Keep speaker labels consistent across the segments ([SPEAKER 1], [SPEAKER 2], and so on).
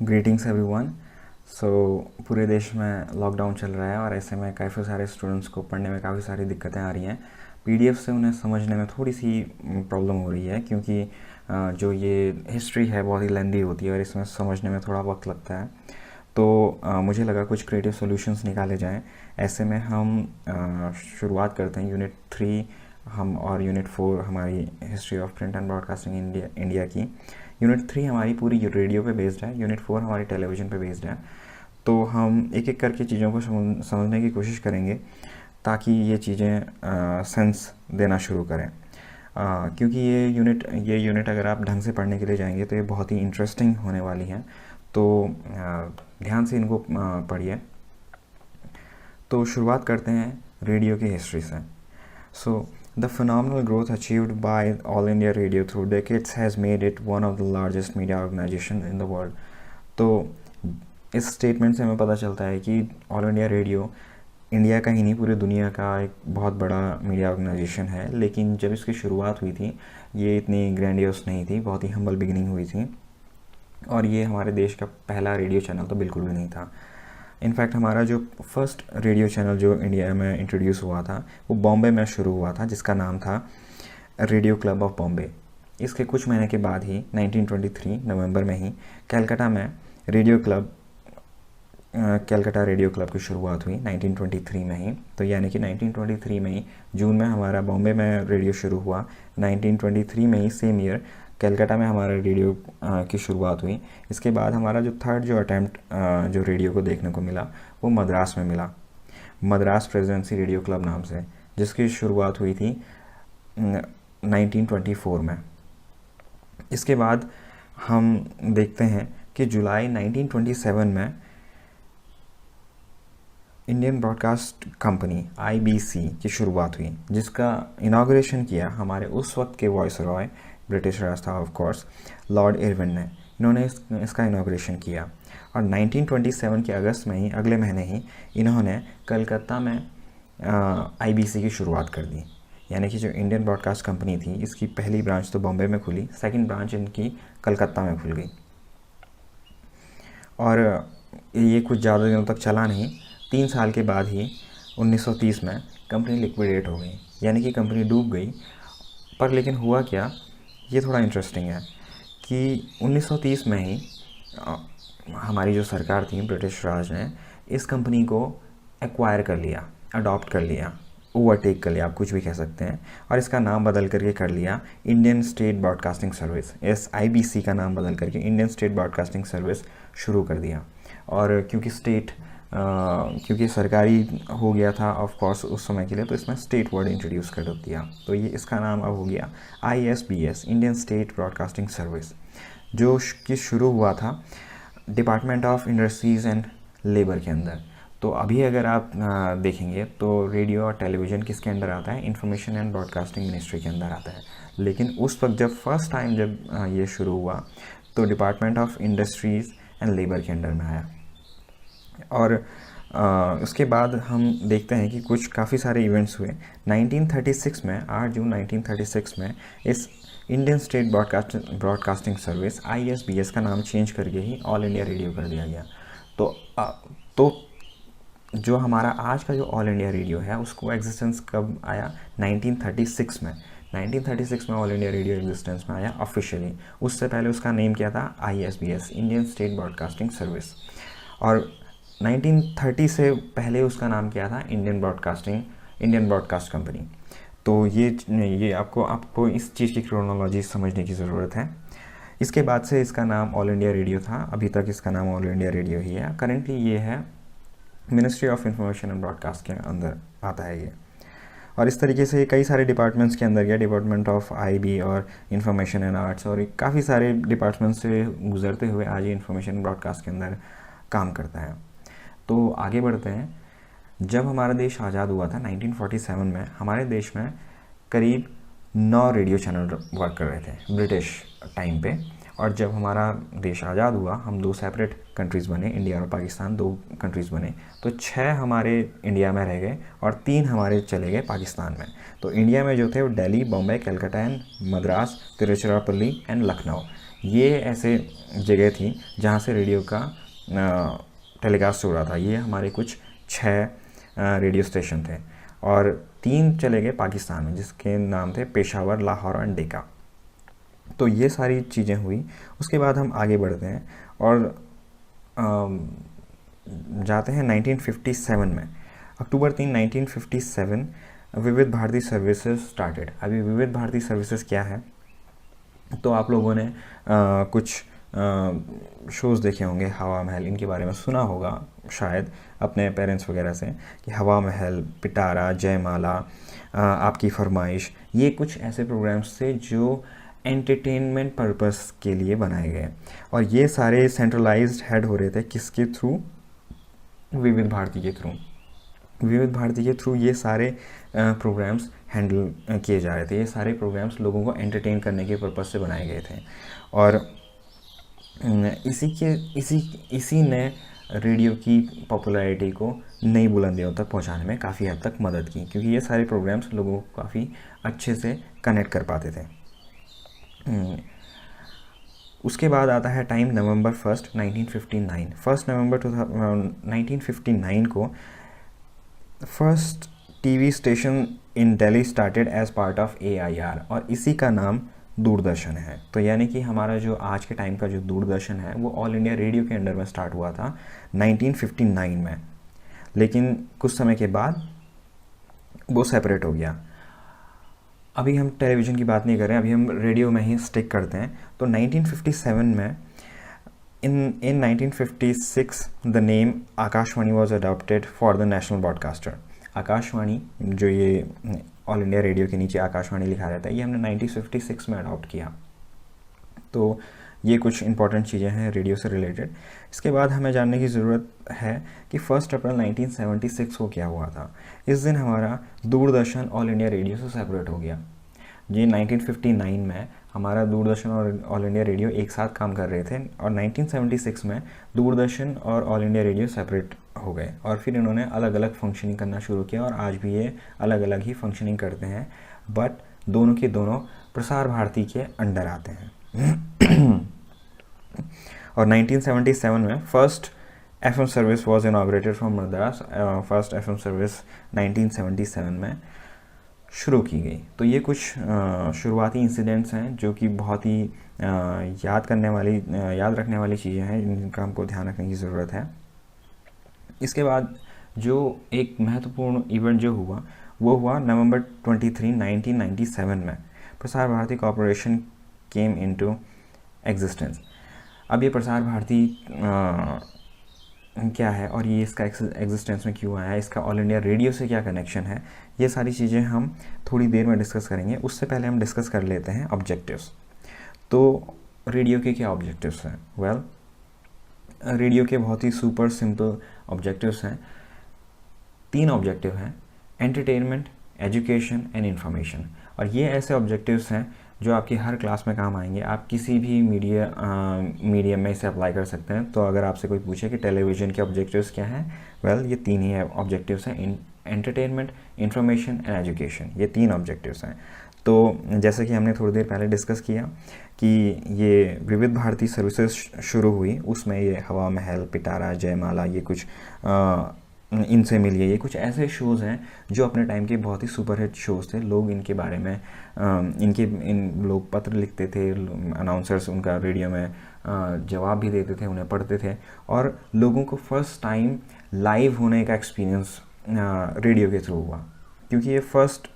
[SPEAKER 1] Greetings everyone. सो पूरे देश में लॉकडाउन चल रहा है और ऐसे में काफ़ी सारे स्टूडेंट्स को पढ़ने में काफ़ी सारी दिक्कतें आ रही हैं। पीडीएफ से उन्हें समझने में थोड़ी सी प्रॉब्लम हो रही है क्योंकि जो ये हिस्ट्री है बहुत ही लेंदी होती है और इसमें समझने में थोड़ा वक्त लगता है। तो मुझे लगा कुछ क्रिएटिव सॉल्यूशंस निकाले जाएं। ऐसे में हम शुरुआत करते हैं यूनिट 3 हम और यूनिट 4 हमारी history of print and broadcasting India की। यूनिट 3 हमारी पूरी रेडियो पे बेस्ड है, यूनिट 4 हमारी टेलीविज़न पे बेस्ड है। तो हम एक एक करके चीज़ों को समझने की कोशिश करेंगे ताकि ये चीज़ें सेंस देना शुरू करें। क्योंकि ये यूनिट अगर आप ढंग से पढ़ने के लिए जाएंगे तो ये बहुत ही इंटरेस्टिंग होने वाली हैं। तो ध्यान से इनको पढ़िए। तो शुरुआत करते हैं रेडियो की हिस्ट्री से। सो the phenomenal growth achieved by All India Radio through decades has made it one of the largest media organizations in the world. तो इस स्टेटमेंट से हमें पता चलता है कि ऑल इंडिया रेडियो इंडिया का ही नहीं पूरी दुनिया का एक बहुत बड़ा मीडिया ऑर्गेनाइजेशन है। लेकिन जब इसकी शुरुआत हुई थी ये इतनी ग्रैंडियस नहीं थी, बहुत ही हम्बल बिगिनिंग हुई थी और ये हमारे देश का पहला रेडियो चैनल तो बिल्कुल भी नहीं था। इनफैक्ट हमारा जो फर्स्ट रेडियो चैनल जो इंडिया में इंट्रोड्यूस हुआ था वो बॉम्बे में शुरू हुआ था, जिसका नाम था रेडियो क्लब ऑफ बॉम्बे। इसके कुछ महीने के बाद ही 1923 नवंबर में ही कलकत्ता में कलकत्ता रेडियो क्लब की शुरुआत हुई 1923 में ही। तो यानी कि 1923 में ही जून में हमारा बॉम्बे में रेडियो शुरू हुआ, 1923 में ही सेम ईयर कलकत्ता में हमारा रेडियो की शुरुआत हुई। इसके बाद हमारा जो थर्ड जो अटैम्प्ट जो रेडियो को देखने को मिला वो मद्रास में मिला, मद्रास प्रेसिडेंसी रेडियो क्लब नाम से, जिसकी शुरुआत हुई थी 1924 में। इसके बाद हम देखते हैं कि जुलाई 1927 में इंडियन ब्रॉडकास्ट कंपनी IBC की शुरुआत हुई, जिसका इनाग्रेशन किया हमारे उस वक्त के वॉइस रॉय, ब्रिटिश राज था ऑफ कोर्स, लॉर्ड इरविन ने। इन्होंने इसका इनाग्रेशन किया और 1927 के अगस्त में ही, अगले महीने ही, इन्होंने कलकत्ता में IBC की शुरुआत कर दी। यानी कि जो इंडियन ब्रॉडकास्ट कंपनी थी इसकी पहली ब्रांच तो बॉम्बे में खुली, सेकंड ब्रांच इनकी कलकत्ता में खुल गई और ये कुछ ज़्यादा दिनों तक चला नहीं। 3 साल के बाद ही 1930 में कंपनी लिक्विडेट हो गई, यानी कि कंपनी डूब गई। पर लेकिन हुआ क्या, ये थोड़ा इंटरेस्टिंग है कि 1930 में ही हमारी जो सरकार थी, ब्रिटिश राज ने इस कंपनी को एक्वायर कर लिया, अडॉप्ट कर लिया, ओवरटेक कर लिया, आप कुछ भी कह सकते हैं, और इसका नाम बदल करके कर लिया Indian state broadcasting service. IBC का नाम बदल करके इंडियन स्टेट ब्रॉडकास्टिंग सर्विस शुरू कर दिया। और क्योंकि सरकारी हो गया था ऑफ कोर्स उस समय के लिए, तो इसमें स्टेट वर्ड इंट्रोड्यूस कर दिया। तो ये इसका नाम अब हो गया ISBS, Indian state broadcasting service, जो कि शुरू हुआ था department of industries and labour के अंदर। तो अभी अगर आप देखेंगे तो रेडियो और टेलीविज़न किसके अंदर आता है, इंफॉर्मेशन एंड ब्रॉडकास्टिंग मिनिस्ट्री के अंदर आता है। लेकिन उस वक्त जब फर्स्ट टाइम जब ये शुरू हुआ तो department of industries and labour के अंडर में आया। और उसके बाद हम देखते हैं कि कुछ काफ़ी सारे इवेंट्स हुए। 1936 में, 8 जून 1936 में इस Indian state broadcasting service ISBS का नाम चेंज करके ही ऑल इंडिया रेडियो कर दिया गया। तो जो हमारा आज का जो ऑल इंडिया रेडियो है उसको एग्जिस्टेंस कब आया, 1936 में। 1936 में ऑल इंडिया रेडियो एग्जिस्टेंस में आया ऑफिशियली। उससे पहले उसका नेम क्या था, ISBS, Indian state broadcasting service. और 1930 से पहले उसका नाम क्या था, इंडियन ब्रॉडकास्ट कंपनी। तो ये आपको इस चीज़ की क्रोनोलॉजी समझने की ज़रूरत है। इसके बाद से इसका नाम ऑल इंडिया रेडियो था, अभी तक इसका नाम ऑल इंडिया रेडियो ही है। करेंटली ये है ministry of information and broadcast के अंदर आता है ये। और इस तरीके से कई सारे डिपार्टमेंट्स के अंदर गया, डिपार्टमेंट ऑफ IB और इंफॉर्मेशन एंड आर्ट्स, और काफ़ी सारे डिपार्टमेंट्स से गुजरते हुए आज ये इंफॉर्मेशन ब्रॉडकास्ट के अंदर काम करता है। तो आगे बढ़ते हैं। जब हमारा देश आज़ाद हुआ था 1947 में, हमारे देश में करीब 9 रेडियो चैनल वर्क कर रहे थे ब्रिटिश टाइम पे। और जब हमारा देश आज़ाद हुआ हम 2 सेपरेट कंट्रीज़ बने, इंडिया और पाकिस्तान 2 कंट्रीज़ बने। तो 6 हमारे इंडिया में रह गए और 3 हमारे चले गए पाकिस्तान में। तो इंडिया में जो थे वो दिल्ली, बॉम्बे, कलकत्ता एंड मद्रास, तिरुचिरापल्ली एंड लखनऊ, ये ऐसे जगह थी जहाँ से रेडियो का टेलीकास्ट हो रहा था। ये हमारे कुछ 6 रेडियो स्टेशन थे और 3 चले गए पाकिस्तान में, जिसके नाम थे पेशावर, लाहौर और डेक्का। तो ये सारी चीज़ें हुई। उसके बाद हम आगे बढ़ते हैं और जाते हैं 1957 में। अक्टूबर 3, 1957 विविध भारती सर्विसेज स्टार्टेड। अभी विविध भारती सर्विसेज क्या है, तो आप लोगों ने कुछ शोज़ देखे होंगे, हवा महल, इनके बारे में सुना होगा शायद अपने पेरेंट्स वगैरह से कि हवा महल, पिटारा, जयमाला, आपकी फरमाइश, ये कुछ ऐसे प्रोग्राम्स थे जो एंटरटेनमेंट पर्पस के लिए बनाए गए और ये सारे सेंट्रलाइज्ड हेड हो रहे थे किसके थ्रू? विविध भारती के थ्रू। विविध भारती के थ्रू ये सारे प्रोग्राम्स हैंडल किए जा रहे थे। ये सारे प्रोग्राम्स लोगों को एंटरटेन करने के पर्पस से बनाए गए थे और इसी ने रेडियो की पॉपुलैरिटी को नई बुलंदियों तक पहुंचाने में काफ़ी हद तक मदद की, क्योंकि ये सारे प्रोग्राम्स लोगों को काफ़ी अच्छे से कनेक्ट कर पाते थे। उसके बाद आता है टाइम नवंबर 1, 1959। 1 नवंबर 1959 को first TV station in Delhi started as part of AIR और इसी का नाम दूरदर्शन है। तो यानी कि हमारा जो आज के टाइम का जो दूरदर्शन है वो ऑल इंडिया रेडियो के अंडर में स्टार्ट हुआ था 1959 में, लेकिन कुछ समय के बाद वो सेपरेट हो गया। अभी हम टेलीविज़न की बात नहीं कर रहे हैं, अभी हम रेडियो में ही स्टिक करते हैं। तो 1957 में in 1956 the name Akashvani was adopted for the national broadcaster. Akashvani, जो ये ऑल इंडिया रेडियो के नीचे आकाशवाणी लिखा रहता है, ये हमने 1956 में अडॉप्ट किया। तो ये कुछ इंपॉर्टेंट चीज़ें हैं रेडियो से रिलेटेड। इसके बाद हमें जानने की ज़रूरत है कि 1 अप्रैल 1976 को क्या हुआ था। इस दिन हमारा दूरदर्शन ऑल इंडिया रेडियो से सेपरेट हो गया। ये 1959 में हमारा दूरदर्शन और ऑल इंडिया रेडियो एक साथ काम कर रहे थे और 1976 में दूरदर्शन और ऑल इंडिया रेडियो सेपरेट हो गए और फिर इन्होंने अलग अलग फंक्शनिंग करना शुरू किया और आज भी ये अलग अलग ही फंक्शनिंग करते हैं, बट दोनों के दोनों प्रसार भारती के अंडर आते हैं। और 1977 में first FM service was inaugurated from Madras. First FM service 1977 में शुरू की गई। तो ये कुछ शुरुआती इंसिडेंट्स हैं जो कि बहुत ही याद रखने वाली चीज़ें हैं, जिनका हमको ध्यान रखने की ज़रूरत है। इसके बाद जो एक महत्वपूर्ण इवेंट जो हुआ वो हुआ नवंबर 23, 1997 में। Prasar Bharati corporation came into existence. अब ये प्रसार भारती क्या है और ये इसका एग्जिस्टेंस में क्यों आया है, इसका ऑल इंडिया रेडियो से क्या कनेक्शन है, ये सारी चीज़ें हम थोड़ी देर में डिस्कस करेंगे। उससे पहले हम डिस्कस कर लेते हैं ऑब्जेक्टिव्स। तो रेडियो के क्या ऑब्जेक्टिव्स हैं? वेल, रेडियो के बहुत ही सुपर सिंपल ऑब्जेक्टिव्स हैं। 3 ऑब्जेक्टिव हैं: एंटरटेनमेंट, एजुकेशन एंड इन्फॉर्मेशन। और ये ऐसे ऑब्जेक्टिव्स हैं जो आपकी हर क्लास में काम आएंगे। आप किसी भी मीडियम में इसे अप्लाई कर सकते हैं। तो अगर आपसे कोई पूछे कि टेलीविज़न के ऑब्जेक्टिव्स क्या हैं, वेल ये 3 ही ऑब्जेक्टिव्स हैं: एंटरटेनमेंट, इन्फॉर्मेशन एंड एजुकेशन। ये 3 ऑब्जेक्टिव्स हैं। तो जैसे कि हमने थोड़ी देर पहले डिस्कस किया कि ये विविध भारती सर्विसेज शुरू हुई, उसमें ये हवा महल, पिटारा, जयमाला, ये कुछ इनसे मिलिए, ये कुछ ऐसे शोज़ हैं जो अपने टाइम के बहुत ही सुपरहिट शोज़ थे। लोग इनके बारे में लोग पत्र लिखते थे, अनाउंसर्स उनका रेडियो में जवाब भी देते थे, उन्हें पढ़ते थे और लोगों को फर्स्ट टाइम लाइव होने का एक्सपीरियंस रेडियो के थ्रू हुआ, क्योंकि ये फर्स्ट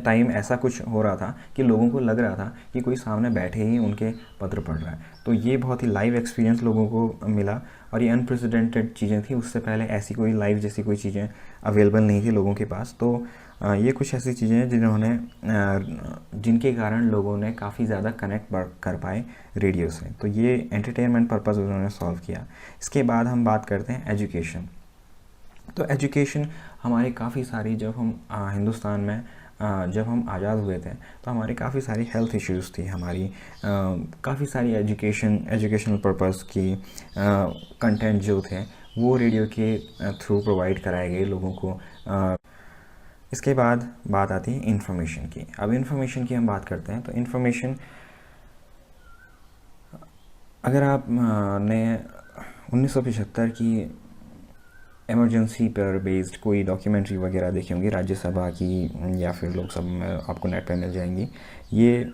[SPEAKER 1] टाइम ऐसा कुछ हो रहा था कि लोगों को लग रहा था कि कोई सामने बैठे ही उनके पत्र पढ़ रहा है। तो ये बहुत ही लाइव एक्सपीरियंस लोगों को मिला और ये अनप्रेसिडेंटेड चीज़ें थी। उससे पहले ऐसी कोई लाइव जैसी कोई चीज़ें अवेलेबल नहीं थी लोगों के पास। तो ये कुछ ऐसी चीज़ें हैं जिनके कारण लोगों ने काफ़ी ज़्यादा कनेक्ट कर पाए रेडियो से। तो ये एंटरटेनमेंट पर्पज़ उन्होंने सॉल्व किया। इसके बाद हम बात करते हैं एजुकेशन। तो एजुकेशन हमारी काफ़ी सारी, जब हम हिंदुस्तान में जब हम आज़ाद हुए थे तो हमारी काफ़ी सारी हेल्थ इश्यूज़ थी, हमारी काफ़ी सारी एजुकेशनल पर्पस की कंटेंट जो थे वो रेडियो के थ्रू प्रोवाइड कराए गए लोगों को। इसके बाद बात आती है इन्फॉर्मेशन की। अब इन्फॉर्मेशन की हम बात करते हैं तो इन्फॉर्मेशन अगर आप ने 1975 की इमरजेंसी पर बेस्ड कोई डॉक्यूमेंट्री वगैरह देखी होंगी राज्यसभा की या फिर लोकसभा में, आपको नेट पे मिल जाएंगी। ये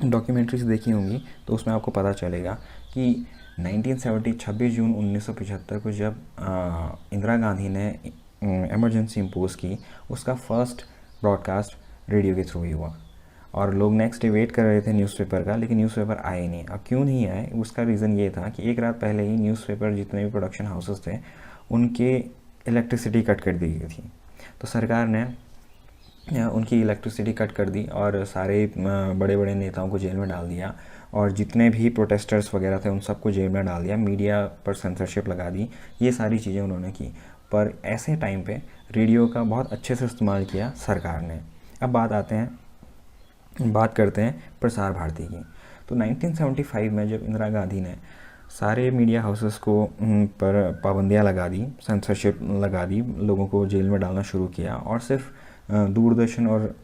[SPEAKER 1] डॉक्यूमेंट्रीज देखी होंगी तो उसमें आपको पता चलेगा कि 1970 26 जून 1975 को जब इंदिरा गांधी ने इमरजेंसी इम्पोज की, उसका फर्स्ट ब्रॉडकास्ट रेडियो के थ्रू ही हुआ और लोग नेक्स्ट डे वेट कर रहे थे न्यूज़पेपर का, लेकिन न्यूज़पेपर आए नहीं। अब क्यों नहीं आए, उसका रीज़न ये था कि एक रात पहले ही न्यूज़पेपर जितने भी प्रोडक्शन हाउसेस थे उनके इलेक्ट्रिसिटी कट कर दी गई थी। तो सरकार ने उनकी इलेक्ट्रिसिटी कट कर दी और सारे बड़े बड़े नेताओं को जेल में डाल दिया और जितने भी प्रोटेस्टर्स वगैरह थे उन सबको जेल में डाल दिया, मीडिया पर सेंसरशिप लगा दी। ये सारी चीज़ें उन्होंने की, पर ऐसे टाइम पे रेडियो का बहुत अच्छे से इस्तेमाल किया सरकार ने। अब बात करते हैं प्रसार भारती की। तो 1975 में जब इंदिरा गांधी ने सारे मीडिया हाउसेस को पर पाबंदियां लगा दी, सेंसरशिप लगा दी, लोगों को जेल में डालना शुरू किया और सिर्फ दूरदर्शन और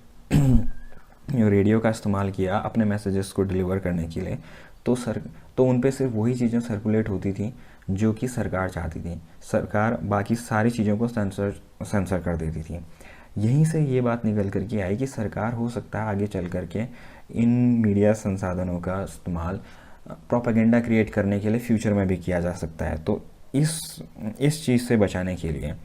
[SPEAKER 1] रेडियो का इस्तेमाल किया अपने मैसेजेस को डिलीवर करने के लिए, तो उन पे सिर्फ वही चीज़ें सर्कुलेट होती थी जो कि सरकार चाहती थी। सरकार बाकी सारी चीज़ों को सेंसर कर देती थी। यहीं से ये बात निकल कर के आई कि सरकार हो सकता है आगे चल कर के इन मीडिया संसाधनों का इस्तेमाल प्रोपेगेंडा क्रिएट करने के लिए फ्यूचर में भी किया जा सकता है। तो इस चीज़ से बचाने के लिए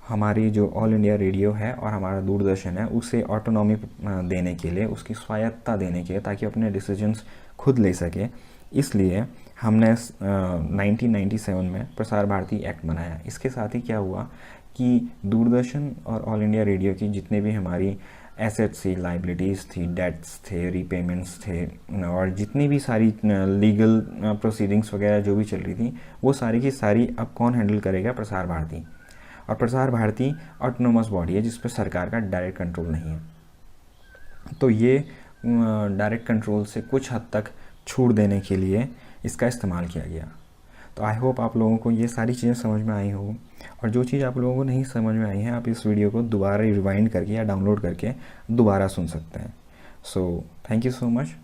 [SPEAKER 1] हमारी जो ऑल इंडिया रेडियो है और हमारा दूरदर्शन है उसे ऑटोनॉमी देने के लिए, उसकी स्वायत्तता देने के लिए, ताकि अपने डिसीजंस खुद ले सके, इसलिए हमने 1997 में प्रसार भारती एक्ट बनाया। इसके साथ ही क्या हुआ कि दूरदर्शन और ऑल इंडिया रेडियो की जितने भी हमारी एसेट्स थी, लाइबिलिटीज़ थी, डेट्स थे, रीपेमेंट्स थे और जितनी भी सारी लीगल प्रोसीडिंग्स वगैरह जो भी चल रही थी, वो सारी की सारी अब कौन हैंडल करेगा? प्रसार भारती। और प्रसार भारती ऑटोनोमस बॉडी है जिस पर सरकार का डायरेक्ट कंट्रोल नहीं है। तो ये डायरेक्ट कंट्रोल से कुछ हद तक छूट देने के लिए इसका इस्तेमाल किया गया। तो आई होप आप लोगों को ये सारी चीज़ें समझ में आई हो, और जो चीज़ आप लोगों को नहीं समझ में आई है आप इस वीडियो को दोबारा रिवाइंड करके या डाउनलोड करके दोबारा सुन सकते हैं। So thank you so much.